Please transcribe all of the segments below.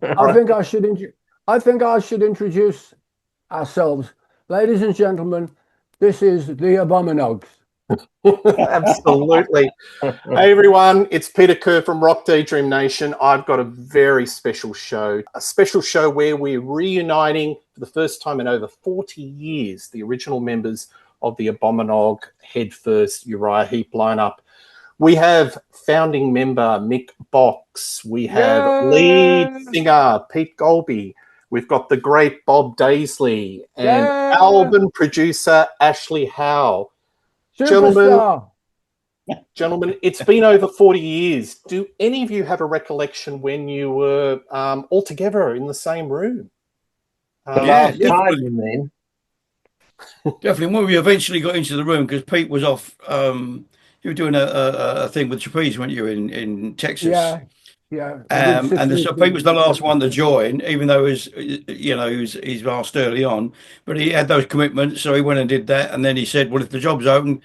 I think I should. I think I should introduce ourselves, ladies and gentlemen. This is the Abominog. Absolutely. Hey everyone, it's Peter Kerr from Rock Daydream Nation. I've got a very special show, where we're reuniting for the first time in over 40 years the original members of the Abominog Head First Uriah Heep lineup. We have founding member Mick Box. We have lead Yeah, singer Pete Goalby. We've got the great Bob Daisley and yeah, album producer Ashley Howe. Gentlemen, superstar. Gentlemen, it's been over 40 years. Do any of you have a recollection when you were all together in the same room? The Yeah, last time, definitely. you mean? Definitely. When we eventually got into the room, because Pete was off, you were doing a thing with trapeze, weren't you, in Texas? Yeah, yeah. I did So sisters. Pete was the last one to join, even though he's asked early on, but he had those commitments, so he went and did that, and then he said, "Well, if the job's open,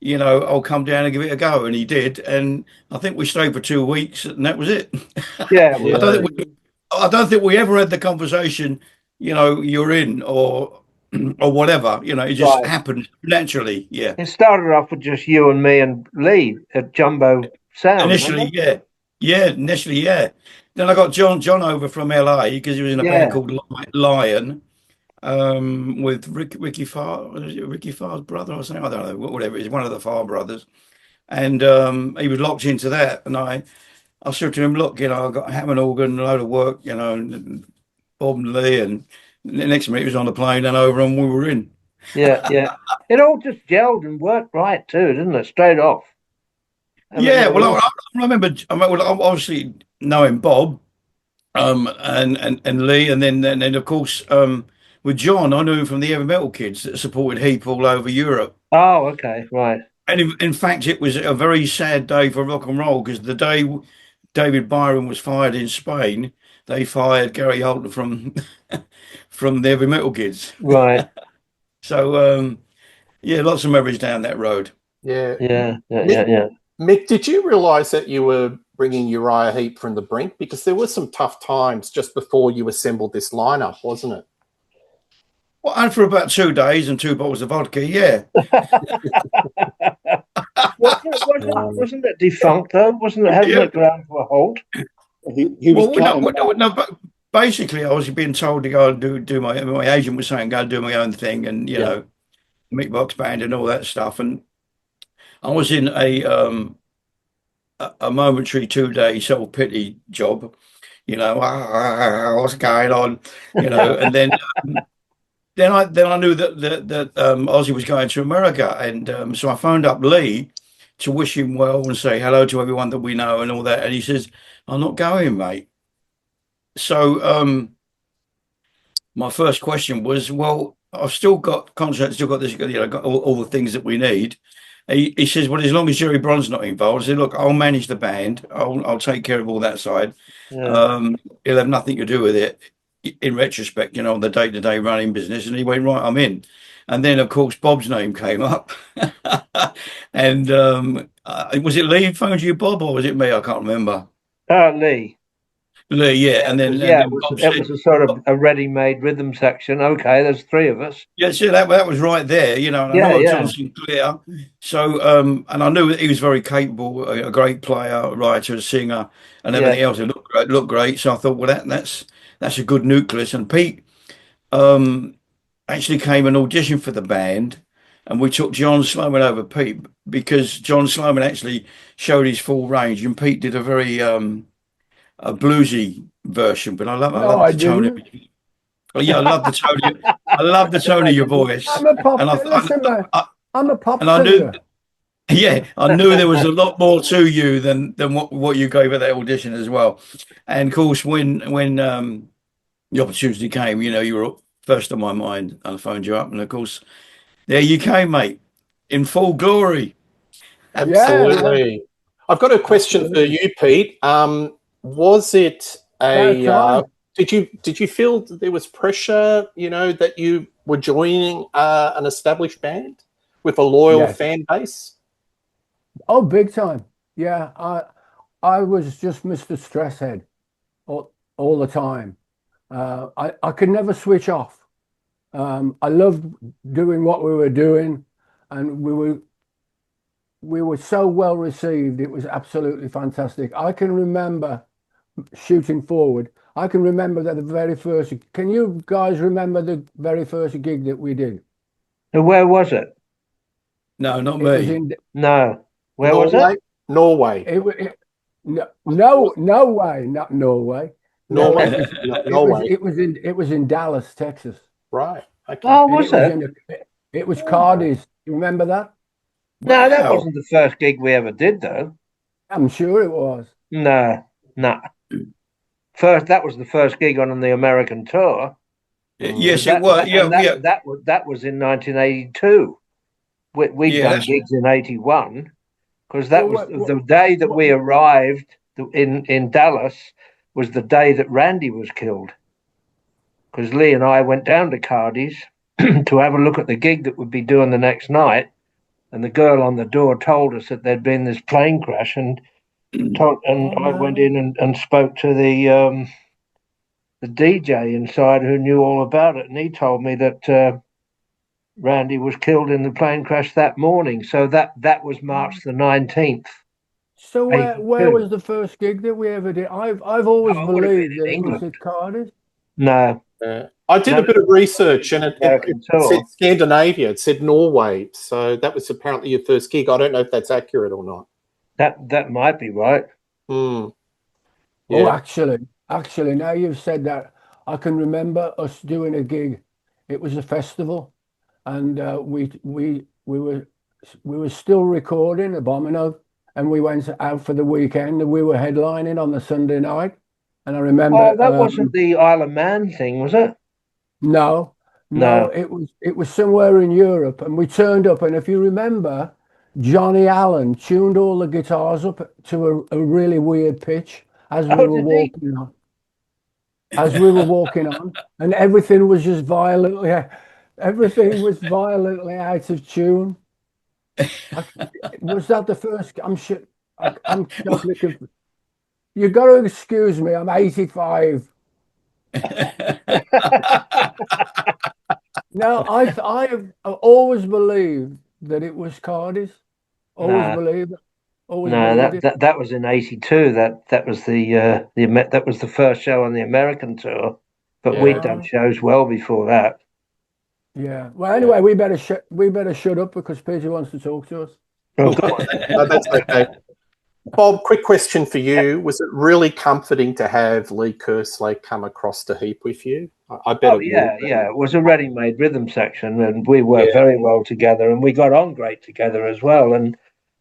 I'll come down and give it a go," and he did, and I think we stayed for 2 weeks, and that was it. Yeah, I don't Yeah. think I don't think we ever had the conversation, you're in or whatever, it just right. happened naturally. Yeah. It started off with just you and me and Lee at Jumbo Sound, wasn't Initially, it? yeah. Yeah, initially, yeah. Then I got John over from LA because he was in a band Yeah, called Lion, with Ricky Farr, was it Ricky Farr's brother or something? I don't know, whatever it is, one of the Farr brothers. And he was locked into that. And I said to him, look, I've got a Hammond organ, a load of work, and Bob and Lee, and the next minute he was on the plane and over and we were in. yeah. It all just gelled and worked right too, didn't it? Straight off. I mean, Yeah, it well, was, I remember, well, obviously knowing Bob, and Lee, and then of course, with John, I knew him from the heavy metal kids that supported Heep all over Europe. oh, okay, right. And in fact, it was a very sad day for rock and roll because the day David Byron was fired in Spain, they fired Gary Holton from from the heavy metal kids. Right. So yeah, lots of memories down that road. Yeah. Yeah. Mick, Mick, did you realise that you were bringing Uriah Heep from the brink? Because there were some tough times just before you assembled this lineup, wasn't it? Well, and for about 2 days and 2 bottles of vodka, yeah. Wasn't it defunct though? Wasn't it? Hasn't Yeah. it ground to a halt? He was Well, cutting no, but basically, I was being told to go and do my agent was saying go and do my own thing, and Meatbox Band and all that stuff. And I was in a momentary 2 day self pity job, what's going on, and then I knew that Ozzy was going to America, and so I phoned up Lee to wish him well and say hello to everyone that we know and all that, and he says, "I'm not going, mate." So my first question was, well, I've still got contracts, still got this, got all the things that we need. He says, well, as long as Jerry Bron's not involved, I said, look, I'll manage the band. I'll take care of all that side. Yeah. He'll have nothing to do with it in retrospect, the day-to-day running business. And he went, right, I'm in. And then, of course, Bob's name came up. And was it Lee who phoned you, Bob, or was it me? I can't remember. Lee. Lee, yeah. And then Bob It said, was a sort of a ready-made rhythm section. Okay, there's three of us. yeah, so that was right there, and I Yeah, know yeah, John Sinclair. So, and I knew that he was very capable, a great player, writer, singer, and yeah. everything else. It looked great. So I thought, well, that's a good nucleus. And Pete actually came and auditioned for the band, and we took John Sloman over Pete because John Sloman actually showed his full range, and Pete did a very a bluesy version. But I No, love I the tone of didn't. it. Oh, yeah, I love the tone. I love the tone of your voice, I'm a pop. and Listen, man, I'm a pop I knew, singer. yeah, I knew there was a lot more to you than what you gave at that audition as well. And of course, when the opportunity came, you were first on my mind, and I phoned you up, and of course, there you came, mate, in full glory. Yeah, man. Absolutely. I've got a question for Absolutely. you, Pete. Was it About time. did you feel that there was pressure, that you were joining an established band with a loyal Yes. fan base? Oh, big time. Yeah. I was just Mr. Stresshead. Or all the time. I could never switch off. I loved doing what we were doing, and we were so well received. It was absolutely fantastic. I can remember shooting forward. I can remember that the very first. Can you guys remember the very first gig that we did? And where was it? No, not It was me. in No. Where was it? Norway. no way, not Norway. Norway. Norway. It was in Dallas, Texas. Right. Okay. Oh, And was it? It was Cardi's. You remember that? No, that Wow. wasn't the first gig we ever did, though. I'm sure it was. No. First, that was the first gig on the American tour. Yes, it was. Yeah, That was in 1982. We'd Yeah, done that's- gigs in 81 because that Well, was the day that we arrived in Dallas was the day that Randy was killed. Because Lee and I went down to Cardi's to have a look at the gig that we'd be doing the next night, and the girl on the door told us that there'd been this plane crash, and I went in and spoke to the DJ inside who knew all about it, and he told me that Randy was killed in the plane crash that morning. So that was March the 19th. So where was the first gig that we ever did? I've always it would have been believed in that it was England. at Cardi's. No, I did a bit of research, and it American said tour. Scandinavia. It said Norway. So that was apparently your first gig. I don't know if that's accurate or not. That might be right. Hmm. Oh, Yeah. actually, now you've said that, I can remember us doing a gig. It was a festival, and we were still recording Abominog, and we went out for the weekend, and we were headlining on the Sunday night. And I remember Oh, that wasn't the Isle of Man thing, was it? no, No. it was somewhere in Europe, and we turned up, and if you remember, Johnny Allen tuned all the guitars up to a really weird pitch as we Oh, were did he? walking on. As we were walking on, and everything was just violently out of tune. Was that the first? I'm sure. I'm totally confused. You got to excuse me. I'm 85. No, I've always believed that it was Cardi's. Always No. believed it. Always No, believed it. that was in '82. That was that was the first show on the American tour, but we'd done shows well before that. Yeah. Well, anyway, we better shut up because Peter wants to talk to us. Oh, go on. No, that's okay. Bob, quick question for you. Was it really comforting to have Lee Kerslake come across to Heep with you? I bet Oh, it yeah, would. yeah. It was a ready-made rhythm section, and we worked very well together, and we got on great together as well. And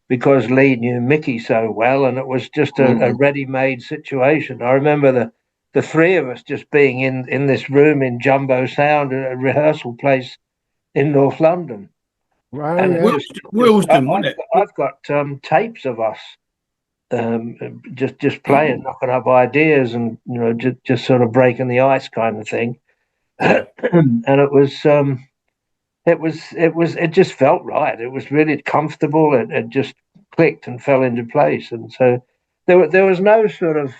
because Lee knew Mickey so well, and it was just a ready-made situation. I remember the three of us just being in this room in Jumbo Sound, a rehearsal place in North London. Right. And Yeah. Wilsden, wasn't it? I've got tapes of us just playing, knocking up ideas, and just sort of breaking the ice kind of thing. And it just felt right. It was really comfortable. It just clicked and fell into place, and so there was no sort of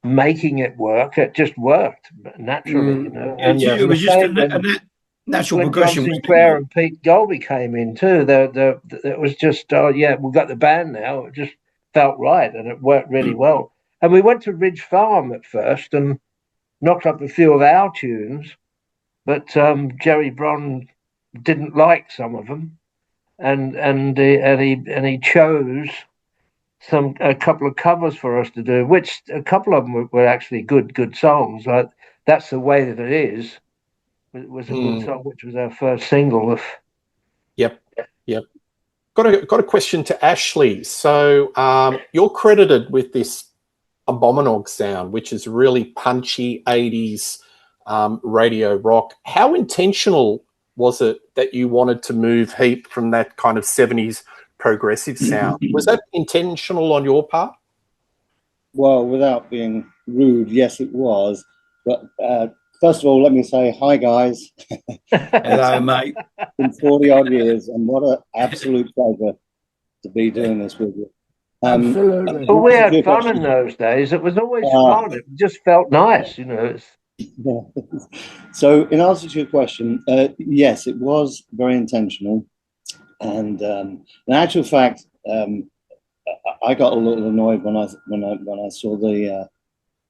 making it work. It just worked naturally, And It was just a natural when progression. John Sinclair and Pete Goalby came in too, it was just, we've got the band now. It just felt right, and it worked really well. And we went to Ridge Farm at first and knocked up a few of our tunes, but Jerry Bron didn't like some of them, and he chose a couple of covers for us to do, which a couple of them were actually good songs. Like That's the Way That It Is. It was a good song, which was our first single. Yep. Got a question to Ashley. So you're credited with this Abominog sound, which is really punchy 80s radio rock. How intentional was it that you wanted to move Heep from that kind of 70s progressive sound? Was that intentional on your part? Well, without being rude, yes, it was. But first of all, let me say hi, guys. Hello, mate. It's been 40 odd years, and what an absolute pleasure to be doing this with you. Absolutely. But we had fun in those days. It was always fun. It just felt nice, you know. So, in answer to your question, yes, it was very intentional, and in actual fact, I got a little annoyed when I saw the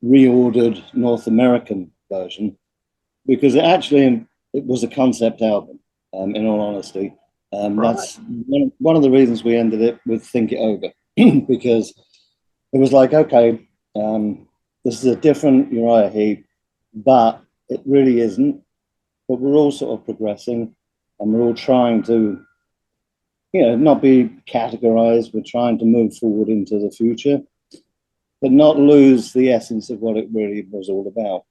reordered North American version, because it was a concept album. In all honesty, that's one of the reasons we ended it with Think It Over, because it was like, okay, this is a different Uriah Heep, but it really isn't. But we're all sort of progressing, and we're all trying to, not be categorized. We're trying to move forward into the future, but not lose the essence of what it really was all about.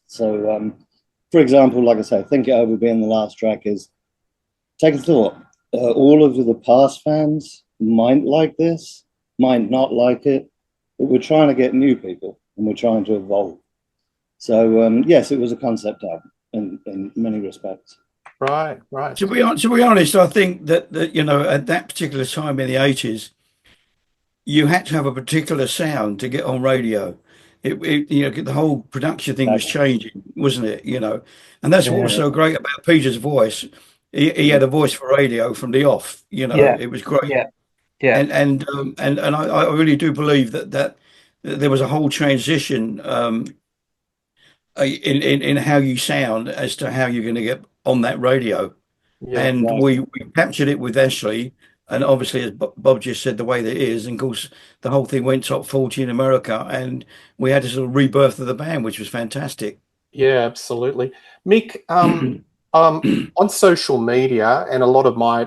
So, for example, like I say, Think It Over being the last track is, take a thought. All of the past fans might like this, might not like it, but we're trying to get new people, and we're trying to evolve. So, yes, it was a concept album in many respects. Right. To be honest, I think that at that particular time in the 80s, you had to have a particular sound to get on radio. The whole production thing was changing, wasn't it? And that's what was so great about Peter's voice. He had a voice for radio from the off. It was great. Yeah. And I really do believe that there was a whole transition in how you sound as to how you're going to get on that radio. We captured it with Ashley, and obviously, as Bob just said, the way that it is, and of course, the whole thing went top 40 in America, and we had a sort of rebirth of the band, which was fantastic. Yeah, absolutely. Mick, on social media, and a lot of my,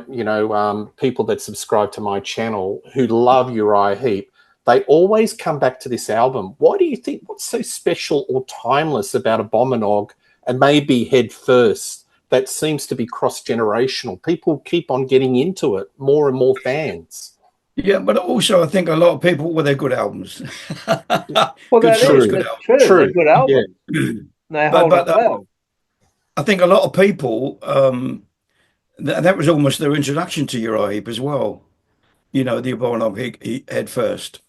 people that subscribe to my channel who love Uriah Heep, they always come back to this album. Why do you think, what's so special or timeless about Abominog and maybe Head First that seems to be cross-generational? People keep on getting into it, more and more fans. Yeah, but also I think a lot of people, they're good albums. Well, good songs, good albums. True. They're good albums. Yeah. They hold up well. I think a lot of people, that was almost their introduction to Uriah Heep as well. The Abominog Head First.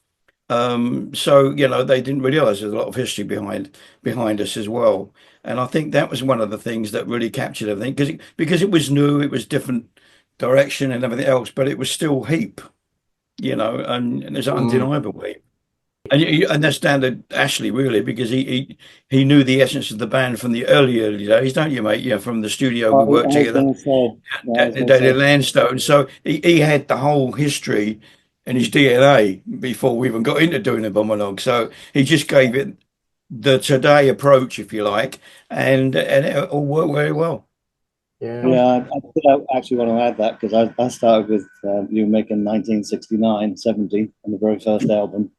So they didn't realise there's a lot of history behind us as well, and I think that was one of the things that really captured everything, because it was new, it was different direction and everything else, but it was still Heep, and there's undeniable Heep, and that's down to Ashley really, because he knew the essence of the band from the early days, don't you, mate? Yeah, from the studio we worked together, Daily Landstone. So he had the whole history in his DNA before we even got into doing the Abominog. So he just gave it the today approach, if you like, and it all worked very well. Yeah, I actually want to add that, because I started with you making 1969, 70 on the very first album.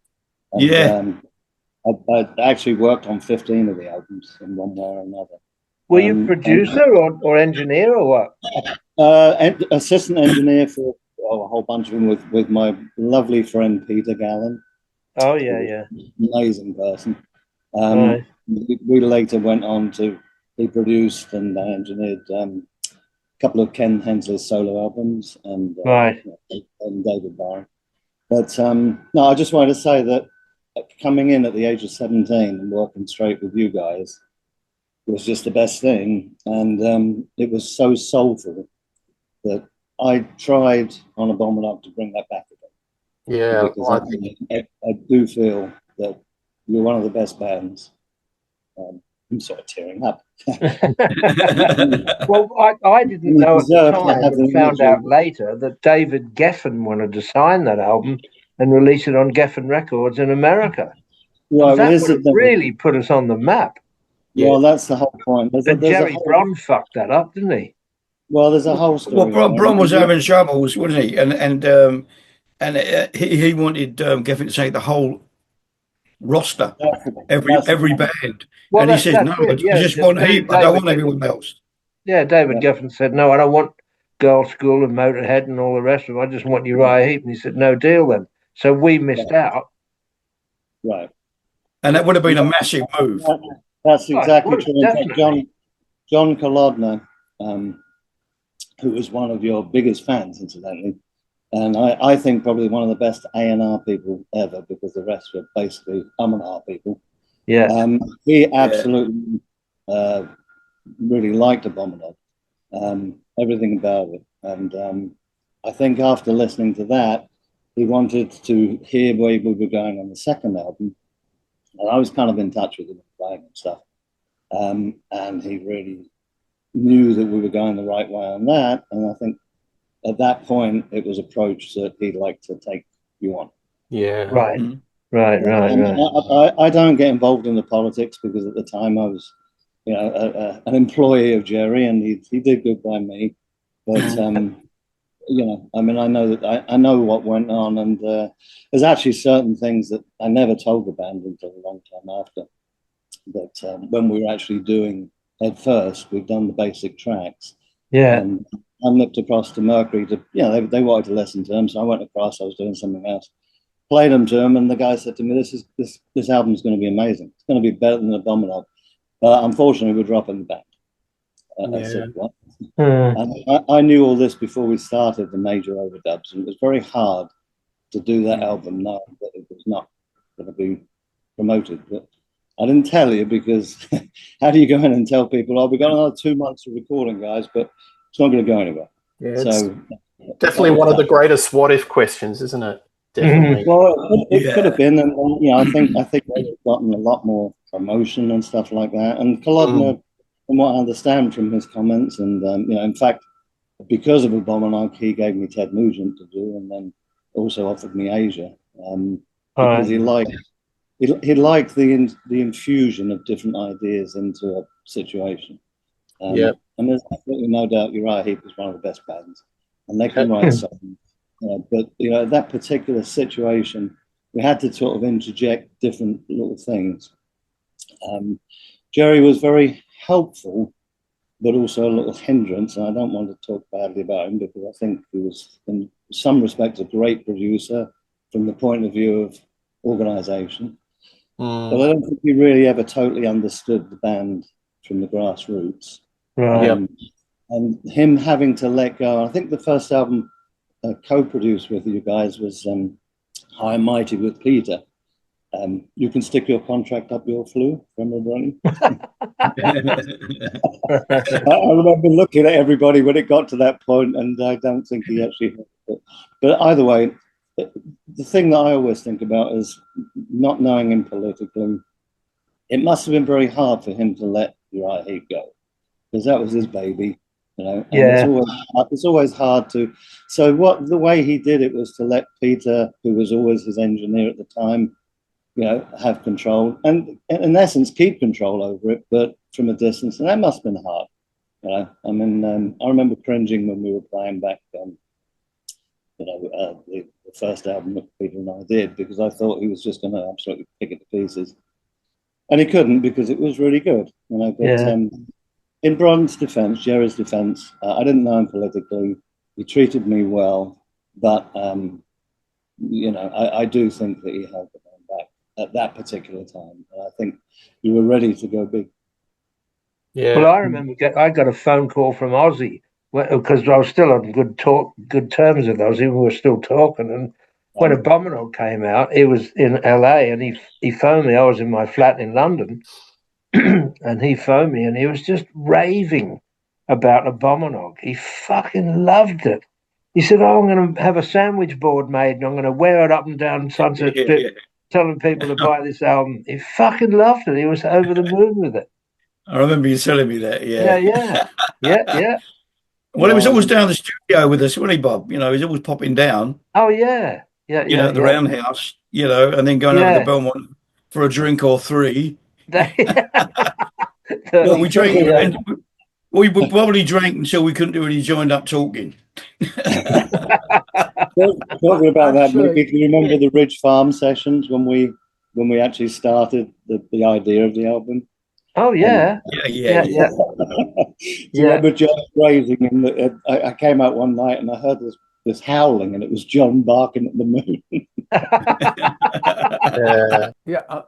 And, I actually worked on 15 of the albums in one way or another. Were you producer or engineer or what? Assistant engineer for a whole bunch of them with my lovely friend Peter Gallen. Oh yeah. Amazing person. We later went on to be produced, and I engineered a couple of Ken Hensley's solo albums and David Barr. But no, I just wanted to say that coming in at the age of 17 and working straight with you guys was just the best thing, and it was so soulful that I tried on Abominog to bring that back again. Yeah, because I do feel that you're one of the best bands. I'm sort of tearing up. Well, I didn't know at the time, but found out later that David Geffen wanted to sign that album and release it on Geffen Records in America. Right, that would have really put us on the map. Yeah. Well, that's the whole point. Jerry Bron fucked that up, didn't he? Well, there's a whole story. Well, Bron was having troubles, wasn't he? And he wanted Geffen to take the whole roster, every band. Well, and he said, no, I just want Heep. I don't want everyone else. Yeah, David Geffen said, no, I don't want Girl School and Motorhead and all the rest of them. I just want Uriah Heep. And he said, no deal then. So we missed out. Right. And that would have been a massive move. That's exactly true. In fact, John Kolodner, who was one of your biggest fans, incidentally, And I think probably one of the best A&R people ever, because the rest were basically R people. Yeah. He absolutely really liked Abominog, everything about it. And I think after listening to that, he wanted to hear where we were going on the second album. And I was kind of in touch with him playing and stuff. And he really knew that we were going the right way on that. And I think at that point, it was approached that he'd like to take you on. Yeah. Right. Right. I don't get involved in the politics, because at the time I was, an employee of Jerry, and he did good by me. But I know that I know what went on, and there's actually certain things that I never told the band until a long time after. But when we were actually doing at first, we've done the basic tracks. Yeah. And I looked across to Mercury to, they wanted to listen to them, so I went across. I was doing something else, played them to him, and the guy said to me, "This album's going to be amazing. It's going to be better than Abominog, but unfortunately, we're dropping the band." I said, "What?" And I knew all this before we started the major overdubs, and it was very hard to do that album knowing that it was not going to be promoted. But I didn't tell you, because how do you go in and tell people, "Oh, we've got another 2 months of recording, guys, but it's not going to go anywhere"? Yeah, so definitely one of the greatest what if questions, isn't it? Definitely. Well, it could have been, and I think they've gotten a lot more promotion and stuff like that. And Kolodner, from what I understand from his comments, and in fact, because of Abominog, he gave me Ted Nugent to do, and then also offered me Asia, because he liked the infusion of different ideas into a situation. And there's absolutely no doubt Uriah Heep is one of the best bands, and they can write songs. But that particular situation, we had to sort of interject different little things. Jerry was very helpful, but also a little hindrance. And I don't want to talk badly about him, because I think he was, in some respects, a great producer from the point of view of organisation. But I don't think he really ever totally understood the band from the grassroots. Right. And him having to let go. I think the first album co-produced with you guys was High and Mighty with Peter. You can stick your contract up your flue from running. I remember looking at everybody when it got to that point, and I don't think he actually heard it. But either way, the thing that I always think about is not knowing him politically. It must have been very hard for him to let Uriah Heep go, because that was his baby. And it's always hard to. So the way he did it was to let Peter, who was always his engineer at the time, have control, and in essence keep control over it, but from a distance. And that must have been hard. I remember cringing when we were playing back, the first album that Peter and I did, because I thought he was just going to absolutely pick it to pieces, and he couldn't, because it was really good. In Bron's defense, Jerry's defense, I didn't know him politically. He treated me well, but I do think that he held the band back at that particular time. And I think you were ready to go big. Yeah. Well, I remember I got a phone call from Ozzy, because I was still on good terms with Ozzy. We were still talking, and when Abominog came out, he was in LA, and he phoned me. I was in my flat in London. And he phoned me, and he was just raving about Abominog. He fucking loved it. He said, "Oh, I'm going to have a sandwich board made, and I'm going to wear it up and down Sunset Strip, telling people to buy this album." He fucking loved it. He was over the moon with it. I remember you telling me that. Yeah. Well, he was always down the studio with us, wasn't he, Bob? He was always popping down. Oh yeah. At the Roundhouse, and then going over to Belmont for a drink or three. Well, we drank. We probably drank until we couldn't do any joined up talking. Talking about that, Mick, do you remember the Ridge Farm sessions when we actually started the idea of the album? Oh yeah. Yeah. Do you remember John grazing? And I came out one night and I heard this howling, and it was John barking at the moon.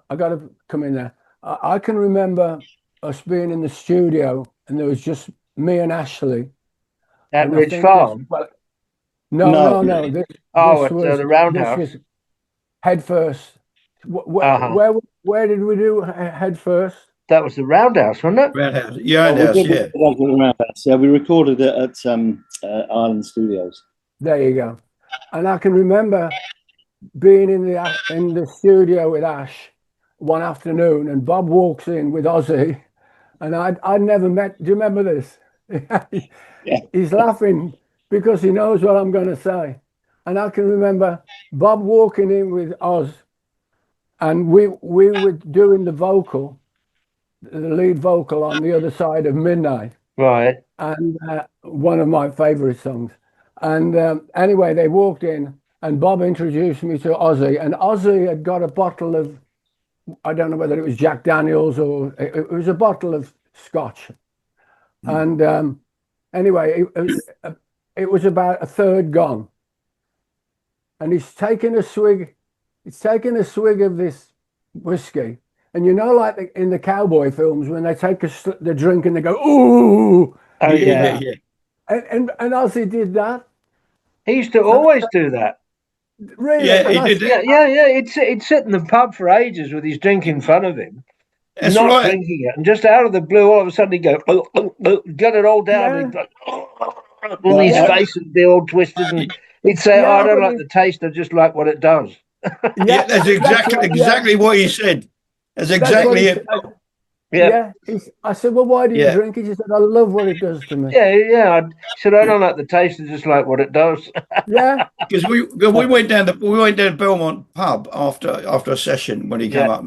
I got to come in there. I can remember us being in the studio, and there was just me and Ashley at Ridge Farm. No. This was the Roundhouse. Head first. Where did we do head first? That was the Roundhouse, wasn't it? Roundhouse, Roundhouse, yeah. Roundhouse. Yeah, we recorded it at Island Studios. There you go. And I can remember being in the studio with Ash one afternoon, and Bob walks in with Ozzy, and I'd never met. Do you remember this? Yeah. He's laughing because he knows what I'm going to say, and I can remember Bob walking in with Oz, and we were doing the lead vocal on the other side of Midnight, right? And one of my favorite songs. And anyway, they walked in, and Bob introduced me to Ozzy, and Ozzy had got a bottle of, I don't know whether it was Jack Daniels or it was a bottle of scotch. And anyway, it was about a third gone. And he's taken a swig of this whiskey. And like in the cowboy films, when they take the drink and they go, ooh. Oh, yeah. And Ozzy did that. He used to always do that. Really? Yeah, he did. Yeah. He'd sit in the pub for ages with his drink in front of him, That's not right. drinking it, and just out of the blue, all of a sudden he'd go, get it all down. Yeah. And his face would be all twisted, and he'd say, I don't like the taste, I just like what it does. Yeah, that's exactly what he said. That's exactly it. I said, well, why do you drink it? He said, I love what it does to me. Yeah. I said, I don't like the taste, I just like what it does. Yeah. Because we went down to Belmont pub after a session when he came up,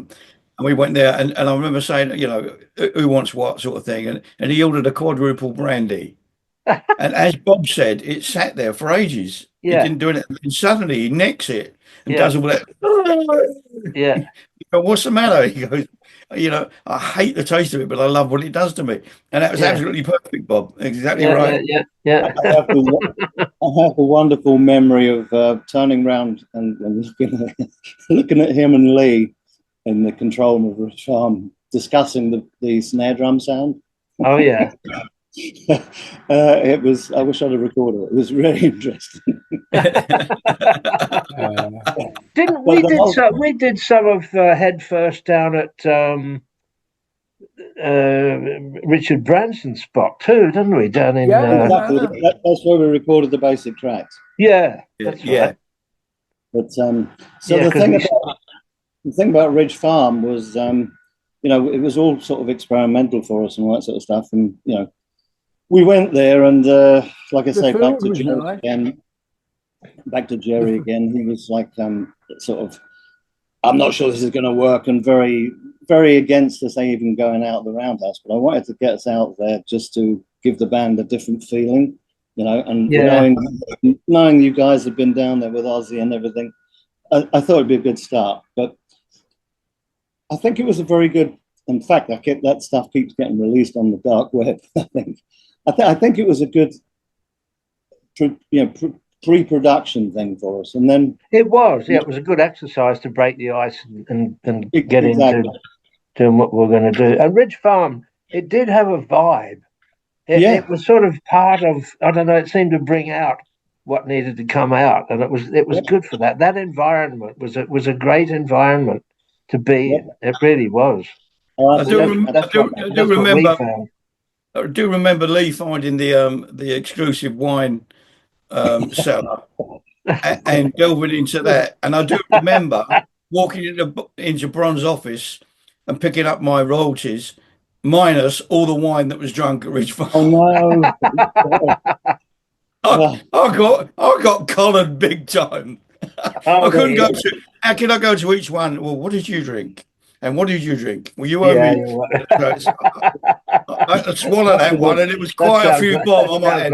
and we went there, and I remember saying, who wants what sort of thing, and he ordered a quadruple brandy. And as Bob said, it sat there for ages. Yeah. He didn't do it, and suddenly he nicks it and does all that. Yeah. What's the matter? He goes, I hate the taste of it, but I love what it does to me. And that was absolutely perfect, Bob. Exactly right. Yeah. I have a wonderful memory of turning around and looking at him and Lee in the control room of the farm, discussing the snare drum sound. Oh, yeah. It was. I wish I'd have recorded it. It was really interesting. We did some of Head First down at Richard Branson's spot too, didn't we? Down in that's where we recorded the basic tracks. Yeah, that's right. But the thing about Ridge Farm was, it was all sort of experimental for us and all that sort of stuff, and we went there, and like I say, back to Jerry again. He was like, sort of, I'm not sure this is going to work, and very, very against us even going out the Roundhouse. But I wanted to get us out there just to give the band a different feeling, and knowing you guys had been down there with Ozzy and everything, I thought it'd be a good start. But I think it was a very good. In fact, that stuff keeps getting released on the dark web. I think it was a good, pre-production thing for us, and then it was a good exercise to break the ice and get into doing what we're going to do. And Ridge Farm, it did have a vibe. It was sort of part of, I don't know, it seemed to bring out what needed to come out, and it was good for that. That environment was a great environment to be in. It really was. I do remember Lee finding the exclusive wine cellar and delving into that. And I do remember walking into Bron's office and picking up my royalties minus all the wine that was drunk at Ridge Farm. Oh no! I got collared big time. I couldn't go to. How can I go to each one? Well, what did you drink? And what did you drink? Well, you owe me. I swallowed that one, and it was quite a few bob on my head.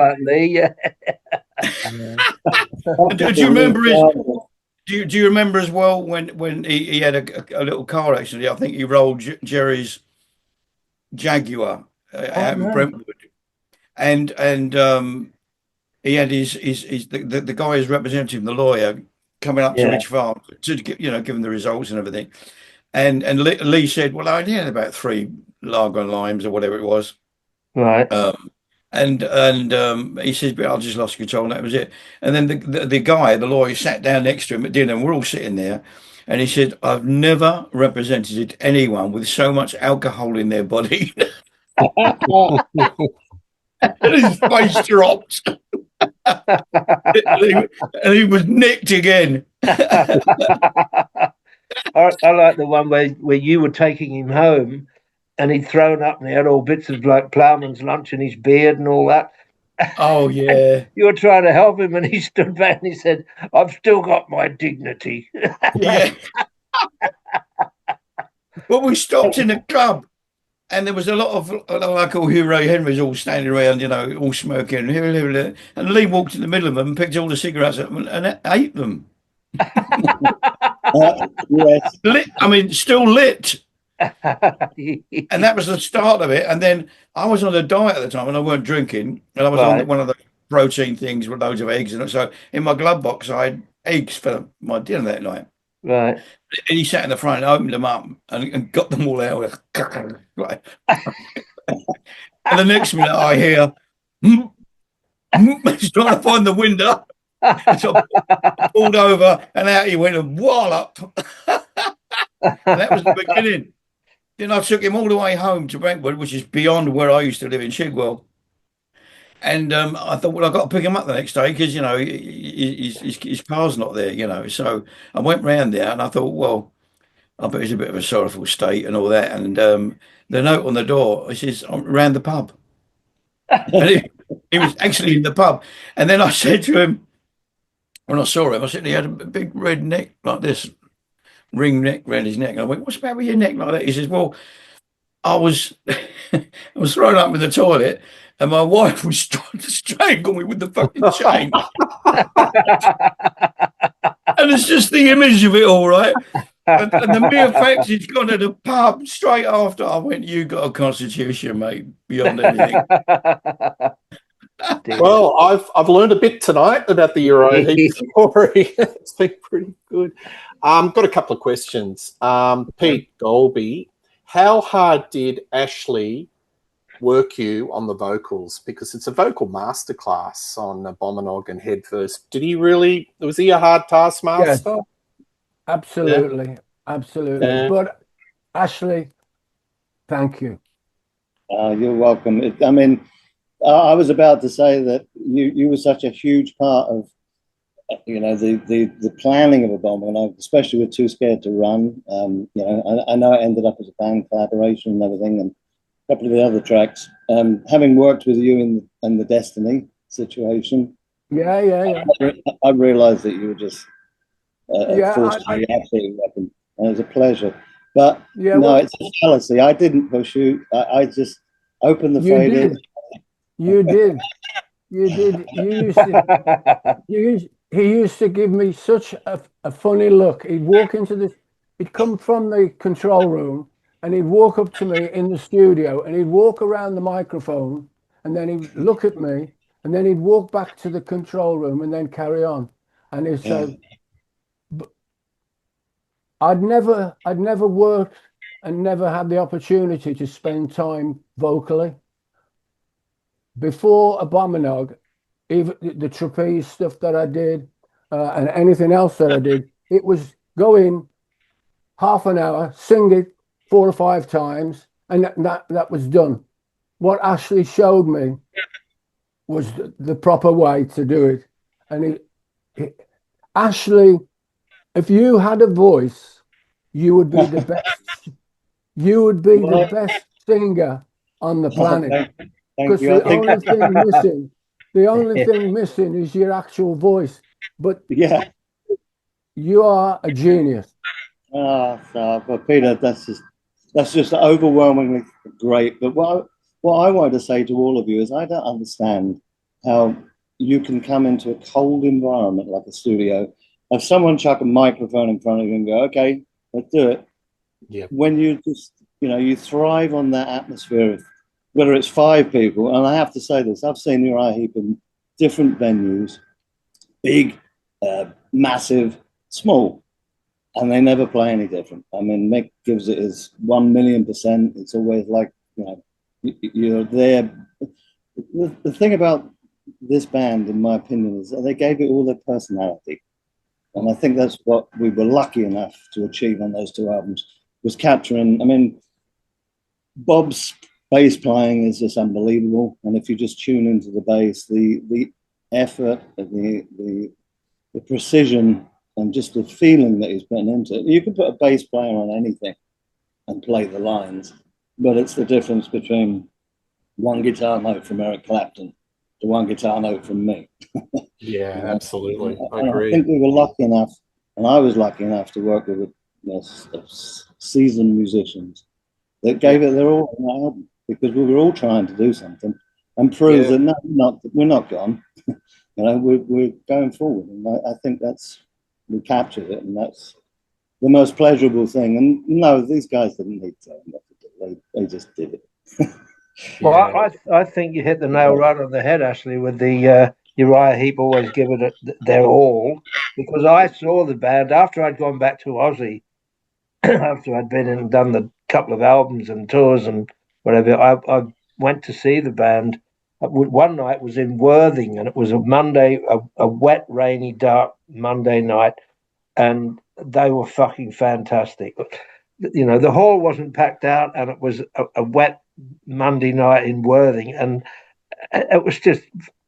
Do you remember Do you remember as well when he had a little car accident? I think he rolled Jerry's Jaguar out in Brentwood, and he had the guy, his representative, the lawyer, coming up to Ridge Farm to give him the results and everything. And Lee said, well, I only had about 3 lager limes or whatever it was. Right. And he says, "But I just lost control, and that was it." And then the guy, the lawyer, sat down next to him at dinner, and we're all sitting there. And he said, "I've never represented anyone with so much alcohol in their body." And his face dropped. And he was nicked again. I like the one where you were taking him home and he'd thrown up and he had all bits of like ploughman's lunch in his beard and all that. Oh, yeah. You were trying to help him and he stood back and he said, "I've still got my dignity." Yeah. Well, we stopped in a club and there was a lot of like all Hooray Henrys all standing around, all smoking. And Lee walked in the middle of them and picked all the cigarettes up and ate them. Yes. Lit, still lit. And that was the start of it. And then I was on a diet at the time and I weren't drinking. And I was on one of the protein things with loads of eggs. And so in my glove box, I had eggs for my dinner that night. Right. And he sat in the front and opened them up and got them all out. Right. And the next minute I hear, he's trying to find the window. So I pulled over and out he went and wallop. And that was the beginning. Then I took him all the way home to Brentwood, which is beyond where I used to live in Chigwell. And I thought, well, I've got to pick him up the next day because, his car's not there, So I went round there and I thought, well, I bet he's a bit of a sorrowful state and all that. And the note on the door, it says, "I'm round the pub." And he was actually in the pub. And then I said to him, when I saw him, I said, he had a big red neck like this, ring neck around his neck. And I went, "What's about with your neck like that?" He says, "Well, I was thrown up in the toilet and my wife was trying to strangle me with the fucking chain." And it's just the image of it all, right? And the mere fact he's gone to the pub straight after, I went, "You got a constitution, mate, beyond anything." Well, I've learned a bit tonight about the Uriah Heep story. It's been pretty good. Got a couple of questions. Pete Goalby, how hard did Ashley work you on the vocals? Because it's a vocal masterclass on Abominog and Head First. Was he a hard taskmaster? Yes, absolutely. Yeah. Absolutely. Yeah. But Ashley, thank you. You're welcome. I was about to say that you were such a huge part of, the planning of Abominog, especially with Too Scared to Run. I know it ended up as a band collaboration and everything, and a couple of the other tracks. Having worked with you in the Destiny situation, Yeah. I realised that you were just Yeah, force to be absolutely weapon, and it was a pleasure. But it's a fallacy. I didn't push you. I just opened the fader. You did. He used to give me such a funny look. He'd walk he'd come from the control room and he'd walk up to me in the studio and he'd walk around the microphone and then he'd look at me and then he'd walk back to the control room and then carry on. And he'd say, I'd never worked and never had the opportunity to spend time vocally. Before Abominog, even the trapeze stuff that I did and anything else that I did, it was go in half an hour, sing it 4 or 5 times, and that was done. What Ashley showed me was the proper way to do it. And Ashley, if you had a voice, you would be the best. You would be the best singer on the planet. Because the only thing missing is your actual voice. But you are a genius. But Peter, that's just overwhelmingly great. But what I wanted to say to all of you is I don't understand how you can come into a cold environment like a studio, have someone chuck a microphone in front of you and go, "Okay, let's do it." Yeah. When you just, you thrive on that atmosphere of whether it's 5 people, and I have to say this, I've seen Uriah Heep in different venues, big, massive, small, and they never play any different. I mean, Mick gives it his 1,000,000%. It's always like, you're there. the thing about this band, in my opinion, is that they gave it all their personality. And I think that's what we were lucky enough to achieve on those two albums, was capturing, I mean, Bob's bass playing is just unbelievable. And if you just tune into the bass, the effort, the precision, and just the feeling that he's putting into it. You can put a bass player on anything and play the lines, but it's the difference between one guitar note from Eric Clapton to one guitar note from me. Yeah, absolutely. I And agree. I think we were lucky enough, and I was lucky enough to work with seasoned musicians that gave it their all on the album, because we were all trying to do something and prove that no, we're not gone. We're going forward, and I think we captured it, and that's the most pleasurable thing. And no, these guys didn't need to tell them what to do; they just did it. Well, I think you hit the nail right on the head, Ashley, with the Uriah Heep always give it their all, because I saw the band after I'd gone back to Aussie, after I'd been and done the couple of albums and tours and whatever. I went to see the band. One night was in Worthing, and it was a Monday, a wet, rainy, dark Monday night, and they were fucking fantastic. You know, the hall wasn't packed out, and it was a wet Monday night in Worthing, and it was just,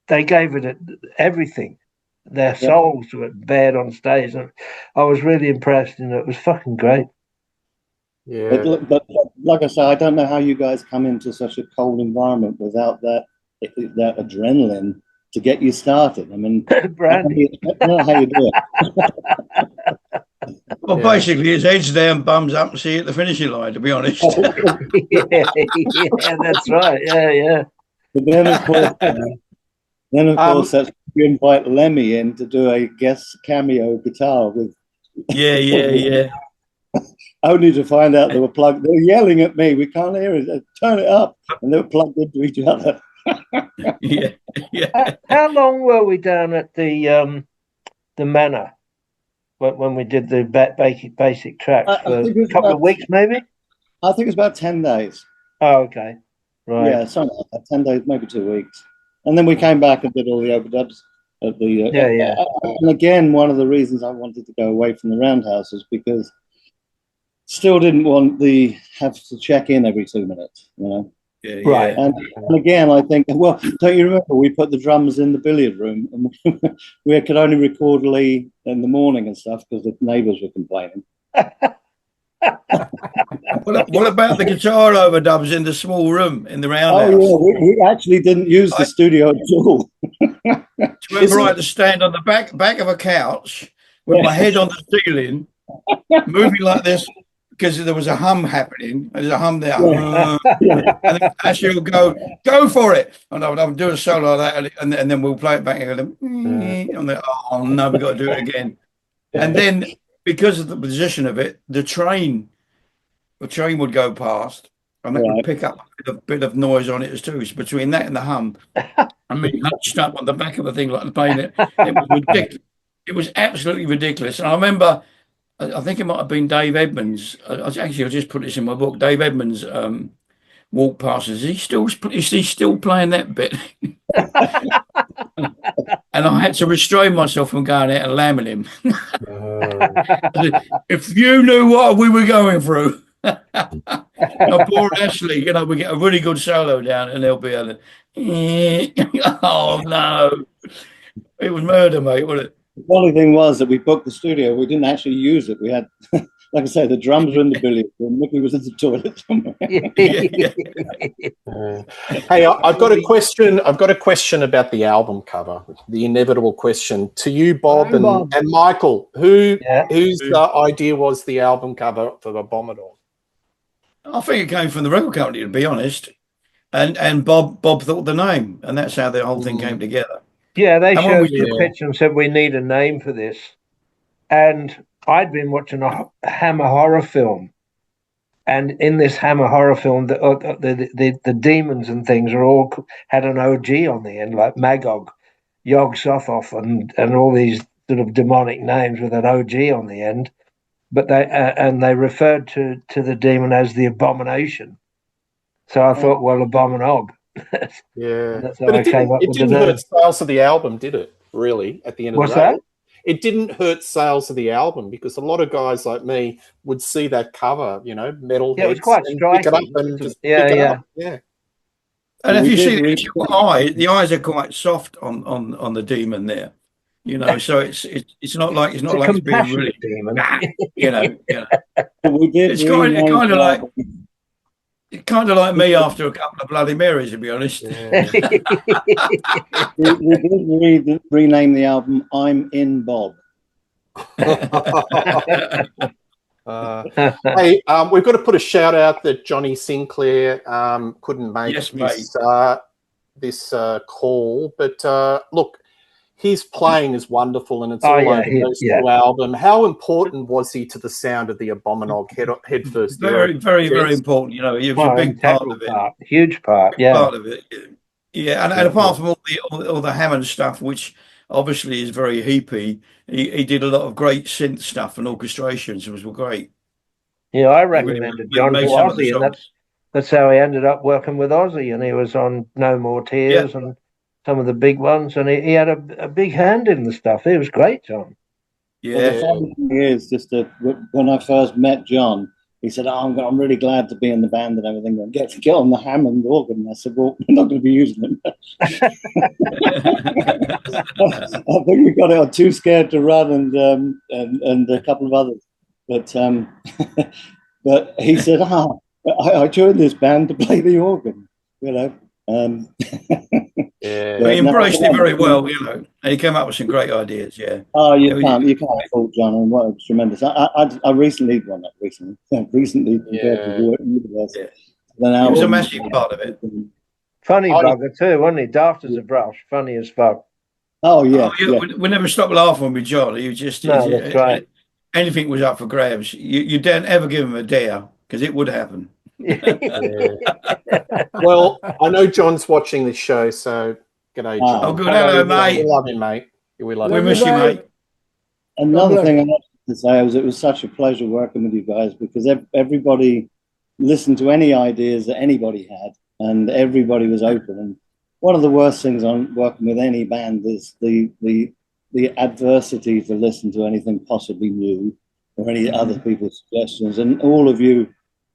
they gave it everything. Their souls were bared on stage, and I was really impressed, and it was fucking great. Yeah. But like I say, I don't know how you guys come into such a cold environment without that adrenaline to get you started. I mean, Brandy. I don't know how you do it. Well, basically, it's heads down, bums up, and see you at the finishing line, to be honest. yeah, that's right. Yeah. But then, of course, that's you invite Lemmy in to do a guest cameo guitar with. Yeah. Only to find out they were plugged. They were yelling at me. We can't hear it. Turn it up, and they were plugged into each other. Yeah. How long were we down at the Manor when we did the basic tracks? For a couple of weeks, maybe. I think it's about 10 days. Oh, okay, right. Yeah, something like that. 10 days, maybe 2 weeks, and then we came back and did all the overdubs at the. And again, one of the reasons I wanted to go away from the Roundhouse is because still didn't want have to check in every 2 minutes, you know. Yeah. Right. And again, I think, well, don't you remember we put the drums in the billiard room, and we could only record Lee in the morning and stuff because the neighbours were complaining. What about the guitar overdubs in the small room in the Roundhouse? Oh yeah, we actually didn't use the studio at all. Remember, I had to stand on the back of a couch with my head on the ceiling, moving like this, because there was a hum happening. There's a hum there. And then Ashley will go for it. And I'll do a solo like that, and then we'll play it back and go, oh no, we've got to do it again. And then, because of the position of it, the train would go past, and that would pick up a bit of noise on it too. So between that and the hum, I mean, hunched up on the back of the thing like playing it. It was ridiculous. It was absolutely ridiculous. And I remember, I think it might have been Dave Edmonds. I'll just put this in my book. Dave Edmonds walked past us. Is he still playing that bit? And I had to restrain myself from going out and lambing him. If you knew what we were going through. Now, poor Ashley, we get a really good solo down, and they'll be able to, oh no. It was murder, mate, wasn't it? The funny thing was that we booked the studio. We didn't actually use it. We had, like I say, the drums were in the billiard room. Mickey was in the toilet somewhere. Hey, I've got a question. I've got a question about the album cover. The inevitable question to you, Bob, and Michael. Whose idea was the album cover for Abominog? I think it came from the record company, to be honest. And Bob thought the name, and that's how the whole thing came together. Yeah, they showed me a picture and said we need a name for this. And I'd been watching a Hammer horror film. And in this Hammer horror film, the demons and things are all had an OG on the end, like Magog, Yog Sothoth, and all these sort of demonic names with an OG on the end. But they referred to the demon as the Abomination. So I thought, well, Abominog. Yeah, That's how but I came up it with the didn't hurt name. sales of the album, did it? Really, at the end of What's the day, that? it didn't hurt sales of the album because a lot of guys like me would see that cover, you know, Yeah, it was metalheads, quite and pick it up striking. and just Yeah, pick it yeah. up. Yeah, And if We you did see the read. actual eye, the eyes are quite soft on the demon there, you know. So it's not like It's a it's being really, compassionate demon. you know, We did It's rename kind the of like album. me after a couple of Bloody Marys, to be honest. yeah. We did rename the album "I'm in Bob." Hey, we've got to put a shout out that Johnny Sinclair couldn't make Yes, mate. this call, but look, his playing is wonderful, and it's Oh, all yeah, over those two album. How important was he to the sound of the Abominog head first? Very, very, very important. You know, he was a well, big part integral of it. part, huge part. Yeah, Part of it. Yeah, and apart from all the Hammond stuff, which obviously is very heapy, he did a lot of great synth stuff and orchestrations, which were great. yeah. I He really recommended John to made some of the Ozzy, and songs. that's how he ended up working with Ozzy, and he was on No More Yeah, Tears and some of the big ones, and he had a big hand in the stuff. He was great, John. Well, the yeah. funny thing is, just that when I first met John, he said, "Oh, I'm really glad to be in the band and everything. And get on the Hammond organ." And I said, "Well, we're not going to be using it." I think we got it on Too Scared to Run and a couple of others. But but he said, I joined this band to play the organ, you know. Yeah. He embraced it very well, you know, and he came up with some great ideas. Yeah. Oh, you can't fault John, and what a tremendous. I recently, well, not recently, recently compared to the universe. Yeah. Then He was a massive part of it. Funny bugger too, wasn't he? Daft as a brush, funny as fuck. Oh yeah, We never stopped laughing with John. He just, No, that's right. anything was up for grabs. You don't ever give him a dare because it would happen. Yeah. Well, I know John's watching this show, so g'day, John. Oh, good. Hello, mate. We love him, mate. We love We him. miss you, mate. Another thing I wanted to say was it was such a pleasure working with you guys because everybody listened to any ideas that anybody had, and everybody was open. And one of the worst things on working with any band is the adversity to listen to anything possibly new or any other people's suggestions. And all of you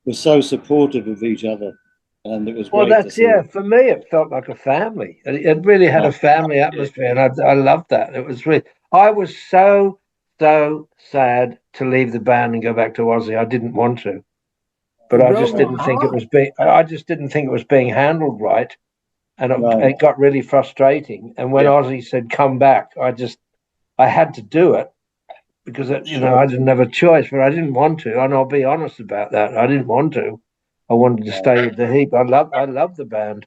were so supportive of each other, and it was great to see. For me, it felt like a family. It really had a family atmosphere, and I loved that. It was really. I was so sad to leave the band and go back to Ozzy. I didn't want to, but I just didn't think it was being. I just didn't think it was being handled right, and it got really frustrating. And when Ozzy said come back, I had to do it because I didn't have a choice, but I didn't want to, and I'll be honest about that. I didn't want to. I wanted to stay with the Heep. I love the band.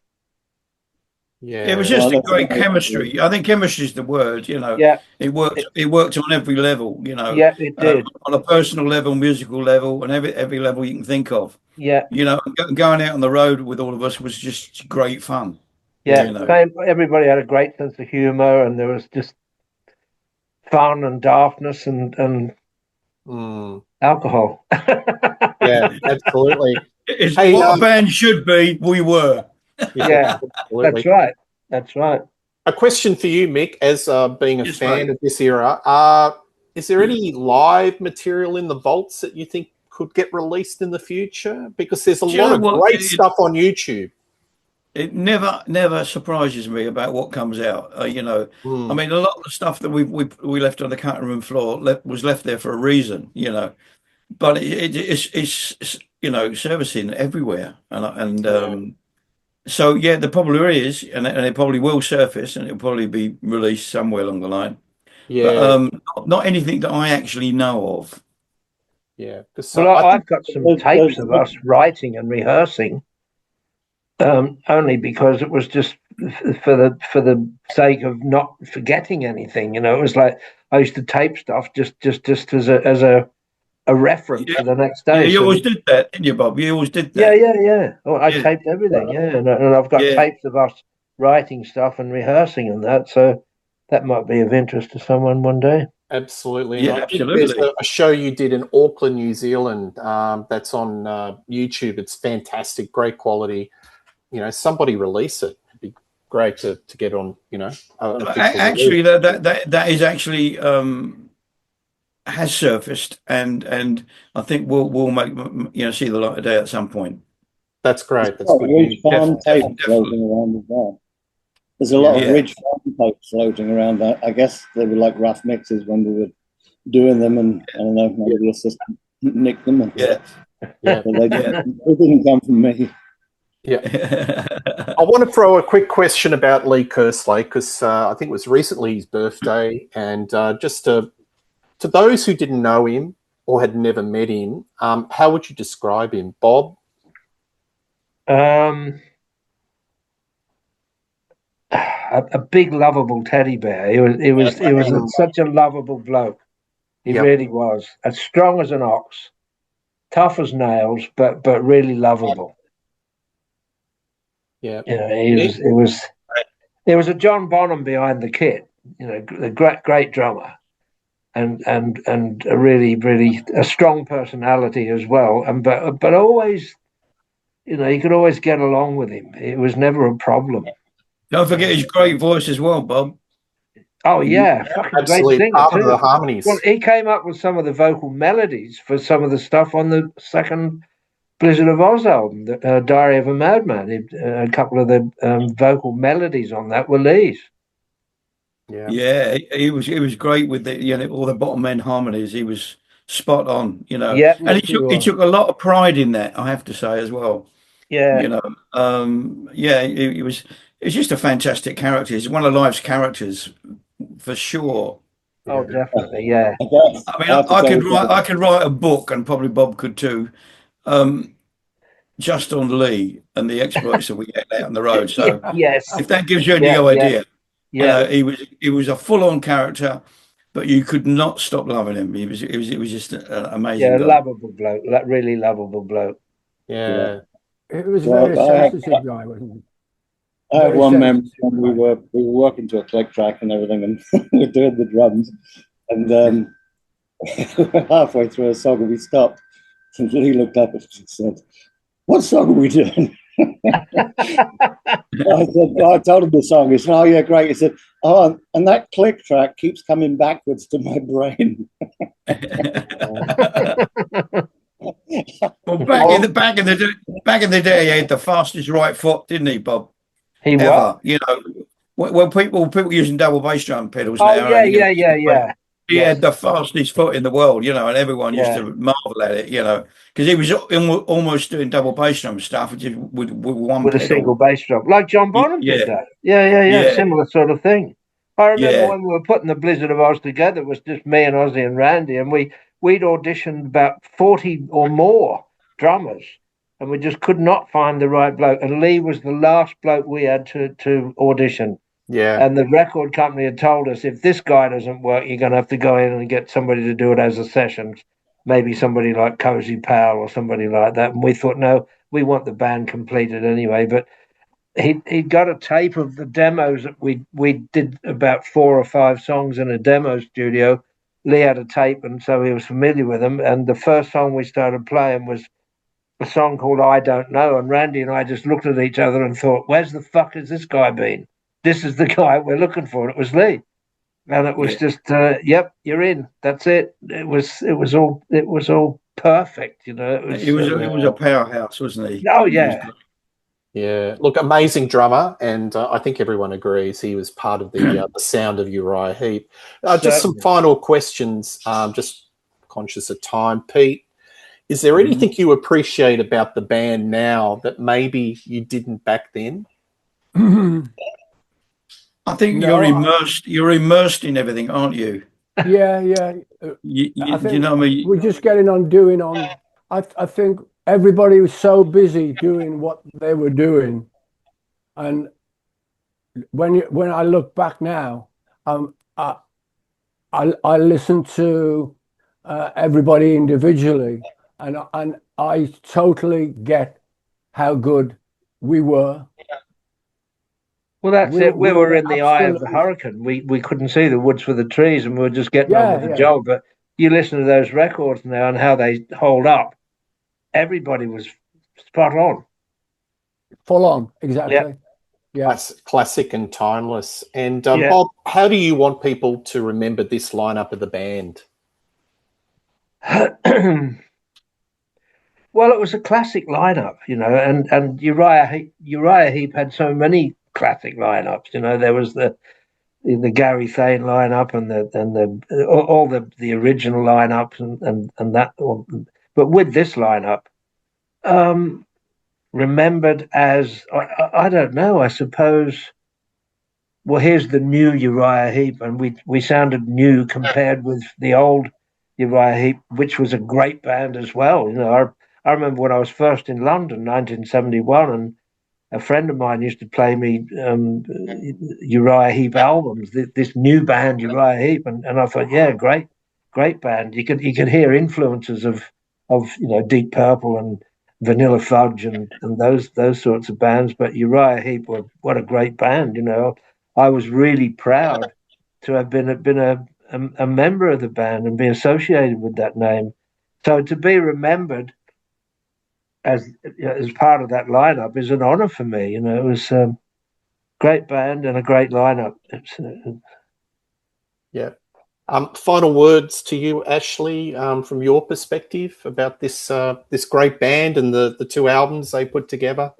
Yeah, it was just a great chemistry. I think chemistry is the word. You know, it worked on every level. You know, it did on a personal level, musical level, and every level you can think of. Yeah, you know, going out on the road with all of us was just great fun. Yeah, you know? Everybody had a great sense of humor, and there was just fun and daftness and alcohol. Yeah, absolutely. It's what a band should be. We were. Yeah, that's right. A question for you, Mick, as being a fan of this era. Is there any live material in the vaults that you think could get released in the future? Because there's a lot of great stuff on YouTube. It never surprises me about what comes out. I mean, a lot of the stuff that we left on the cutting room floor was left there for a reason, but it's servicing everywhere, so there probably is, and it probably will surface, and it'll probably be released somewhere along the line. Yeah, but not anything that I actually know of. Yeah, I've got some tapes of us writing and rehearsing. Only because it was just for the sake of not forgetting anything. It was like I used to tape stuff just as a reference for the next day. Yeah, you always did that, didn't you, Bob? You always did that. Yeah. I taped everything. And I've got tapes of us writing stuff and rehearsing and that. So that might be of interest to someone one day. Absolutely. Yeah, absolutely. There's a show you did in Auckland, New Zealand. That's on YouTube. It's fantastic, great quality. somebody release it. It'd be great to get on, Actually, that is actually has surfaced, and I think we'll make see the light of day at some point. That's great. That's good Ridge news. Farm tape Definitely. floating around as well. There's a lot of Yeah. Ridge Farm tapes floating around. I guess they were like rough mixes when we were doing them, and I don't know, maybe the assistant nicked them. Yeah. Yeah. But they didn't come from me. Yeah. I want to throw a quick question about Lee Kerslake, because I think it was recently his birthday, and just to those who didn't know him or had never met him, how would you describe him, Bob? A big, lovable teddy bear. He was such a lovable bloke. He really was. As strong as an ox, tough as nails, but really lovable. Yeah. It was a John Bonham behind the kit. A great drummer, and a really a strong personality as well. And but always, you could always get along with him. It was never a problem. Don't forget his great voice as well, Bob. Oh yeah, fucking absolutely great singer part of too. the harmonies. Well, he came up with some of the vocal melodies for some of the stuff on the second Blizzard of Oz album, the Diary of a Madman. A couple of the vocal melodies on that were Lee's. Yeah, he was great with all the bottom end harmonies. He was spot on, Yeah, and he took a lot of pride in that, I have to say as well. Yeah, It was just a fantastic character. He's one of life's characters for sure. Oh, definitely, yeah. I mean, I could write a book, and probably Bob could too, just on Lee and the exploits that we get out on the road. So, yes, if that gives you any idea, he was a full-on character, but you could not stop loving him. He was just an amazing guy. Lovable bloke, really lovable bloke. Yeah. It was a very sensitive guy, wasn't he? I had one memory when we were working to a click track and everything, and we were doing the drums, and halfway through a song we stopped, and Lee looked up and said, "What song are we doing?" I told him the song. He said, "Oh yeah, great." He said, "Oh, and that click track keeps coming backwards to my brain." Well, back in the day, he had the fastest right foot, didn't he, Bob? He ever. When people using double bass drum pedals now. Yeah. He had the fastest foot in the world, and everyone used to marvel at it, because he was almost doing double bass drum stuff with one with pedal. A single bass drum, like John Bonham did that. Yeah, similar sort of thing. I remember when we were putting the Blizzard of Oz together, it was just me and Ozzy and Randy, and we'd auditioned about 40 or more drummers, and we just could not find the right bloke. And Lee was the last bloke we had to audition. Yeah. And the record company had told us, if this guy doesn't work, you're going to have to go in and get somebody to do it as a session, maybe somebody like Cozy Powell or somebody like that. And we thought, no, we want the band completed anyway. But he'd got a tape of the demos that we did about 4 or 5 songs in a demo studio. Lee had a tape, and so he was familiar with them. And the first song we started playing was a song called I Don't Know. And Randy and I just looked at each other and thought, where's the fuck has this guy been? This is the guy we're looking for. And it was Lee. And it was just, yep, you're in. That's it. It was all perfect, It was a powerhouse, wasn't he? Oh yeah. Yeah, look, amazing drummer, and I think everyone agrees he was part of the sound of Uriah Heep. Just some final questions, just conscious of time. Pete, is there anything you appreciate about the band now that maybe you didn't back then? I think you're immersed in everything, aren't you? Yeah. You know what I mean? We're just getting on. I think everybody was so busy doing what they were doing, and when I look back now, I listen to everybody individually, and I totally get how good we were. Well, that's it. We were in the eye of the hurricane. We couldn't see the woods for the trees, and we were just getting on with the job. But you listen to those records now and how they hold up. Everybody was spot on. full on, exactly. Yeah. Classic and timeless. And Yeah. Bob, how do you want people to remember this lineup of the band? Well, it was a classic lineup, and Uriah Heep had so many classic lineups. There was the Gary Thane lineup and all the original lineups and that. But with this lineup, remembered as I don't know. I suppose. Well, here's the new Uriah Heep, and we sounded new compared with the old Uriah Heep, which was a great band as well. I remember when I was first in London, 1971, and a friend of mine used to play me Uriah Heep albums. This new band, Uriah Heep, and I thought, yeah, great band. You could hear influences of Deep Purple and Vanilla Fudge and those sorts of bands. But Uriah Heep, what a great band. I was really proud to have been a member of the band and be associated with that name. So to be remembered as part of that lineup is an honor for me. It was a great band and a great lineup. Yeah. Final words to you, Ashley, from your perspective about this great band and the two albums they put together.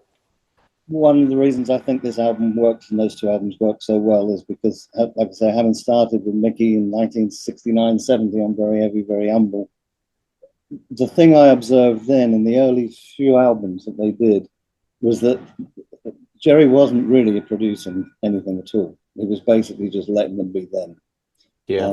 One of the reasons I think this album works and those two albums work so well is because, like I say, having started with Mickey in 1969-70 on Very Heavy, Very Humble, the thing I observed then in the early few albums that they did was that Jerry wasn't really producing anything at all. He was basically just letting them be them. Yeah.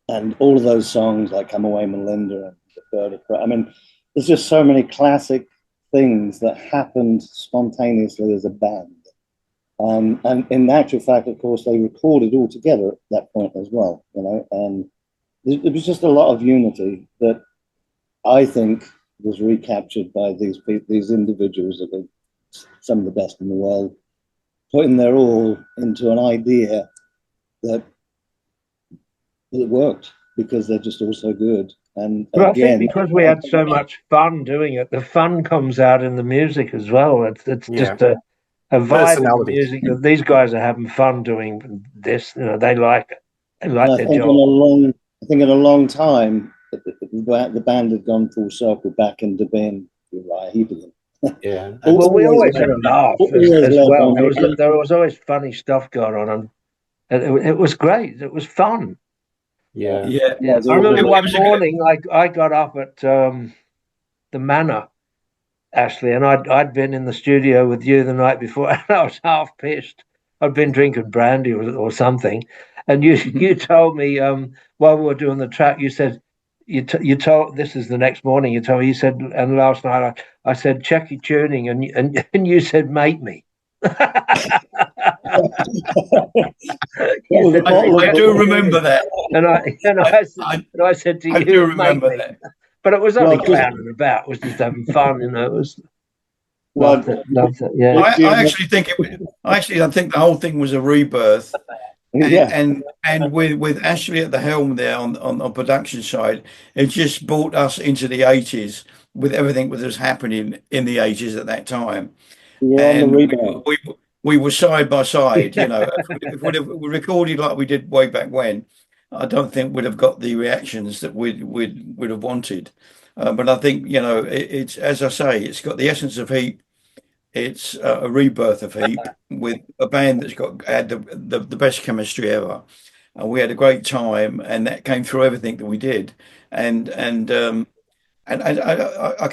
And all of those songs like Come Away Melinda and The Bird of Prey, I mean, there's just so many classic things that happened spontaneously as a band. And in actual fact, of course, they recorded all together at that point as well, and it was just a lot of unity that I think was recaptured by these individuals that are some of the best in the world, putting their all into an idea that worked because they're just all so good. And Well, again, I think because we had so much fun doing it, the fun comes out in the music as well. It's just a vibe in the music that these guys are having fun doing this. They like it. They like their job. I think in a long time, the band had gone full circle back into being Uriah Heep again. Yeah. Well, we always had a laugh as well. There was always funny stuff going on, and it was great. It was fun. Yeah. I remember one morning I got up at the Manor, Ashley, and I'd been in the studio with you the night before, and I was half pissed. I'd been drinking brandy or something, and you told me while we were doing the track, you said you told this is the next morning. You told me, you said, and last night I said check your tuning, and you said make me. I do remember that, and I said to you, I do remember that. But it was only clowning about. It was just having fun, It was loved it. Yeah. I actually think I think the whole thing was a rebirth. And with Ashley at the helm there on production side, it just brought us into the 80s with everything that was happening in the 80s at that time. And we were side by side, if we recorded like we did way back when, I don't think we'd have got the reactions that we'd have wanted. But I think, it's, as I say, it's got the essence of Heep. It's a rebirth of Heep with a band that's had the best chemistry ever. And we had a great time, and that came through everything that we did. And I